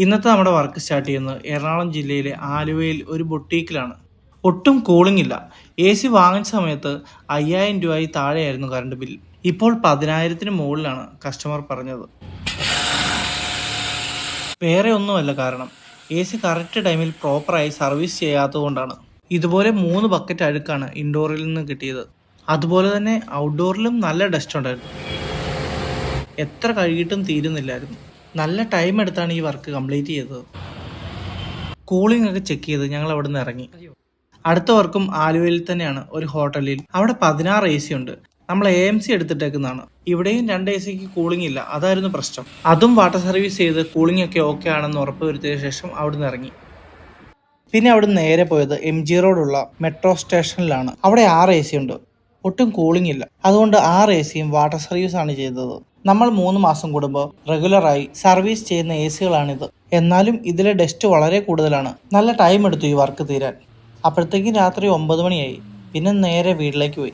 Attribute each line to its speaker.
Speaker 1: ഇന്നത്തെ നമ്മുടെ work start ചെയ്യുന്നത് എറണാകുളം ജില്ലയിലെ ആലുവയിൽ ഒരു ബൊട്ടീക്കിലാണ്. ഒട്ടും കൂളിംഗ് ഇല്ല. AC വാങ്ങിച്ച സമയത്ത് 5000 രൂപയിൽ താഴെയായിരുന്നു കറണ്ട് ബിൽ. ഇപ്പോൾ 10,000-ന് മുകളിലാണ് കസ്റ്റമർ പറഞ്ഞത്. വേറെ ഒന്നുമല്ല കാരണം, AC കറക്റ്റ് ടൈമിൽ പ്രോപ്പറായി സർവീസ് ചെയ്യാത്തതുകൊണ്ടാണ്. ഇതുപോലെ 3 ബക്കറ്റ് അഴുക്കാണ് ഇൻഡോറിൽ നിന്ന് കിട്ടിയത്. അതുപോലെ തന്നെ ഔട്ട്ഡോറിലും നല്ല ഡസ്റ്റ് ഉണ്ടായിരുന്നു. എത്ര കഴുകിയിട്ടും തീരുന്നില്ലായിരുന്നു. നല്ല ടൈം എടുത്താണ് ഈ വർക്ക് കംപ്ലീറ്റ് ചെയ്തത്. കൂളിംഗ് ഒക്കെ ചെക്ക് ചെയ്ത് ഞങ്ങൾ അവിടെ നിന്ന് ഇറങ്ങി. അടുത്ത വർക്കും ആലുവയിൽ തന്നെയാണ്, ഒരു ഹോട്ടലിൽ. അവിടെ 16 AC ഉണ്ട്. നമ്മൾ AMC എടുത്തിട്ടേക്കുന്നതാണ്. ഇവിടെയും 2 ACക്ക് കൂളിംഗ് ഇല്ല, അതായിരുന്നു പ്രശ്നം. അതും വാട്ടർ സർവീസ് ചെയ്ത് കൂളിംഗ് ഒക്കെ ഓക്കെ ആണെന്ന് ഉറപ്പ് വരുത്തിയ ശേഷം അവിടെ നിന്ന് ഇറങ്ങി. പിന്നെ അവിടെ നിന്ന് നേരെ പോയത് MG റോഡുള്ള മെട്രോ സ്റ്റേഷനിലാണ്. അവിടെ 6 AC ഉണ്ട്. ഒട്ടും കൂളിംഗ് ഇല്ല. അതുകൊണ്ട് 6 ACയും വാട്ടർ സർവീസ് ആണ് ചെയ്തത്. നമ്മൾ 3 മാസം കൂടുമ്പോൾ റെഗുലറായി സർവീസ് ചെയ്യുന്ന ACകളാണിത്. എന്നാലും ഇതിലെ ഡസ്റ്റ് വളരെ കൂടുതലാണ്. നല്ല ടൈം എടുത്തു ഈ വർക്ക് തീരാൻ. അപ്പോഴത്തേക്കും രാത്രി 9 മണിയായി. പിന്നെ നേരെ വീട്ടിലേക്ക് പോയി.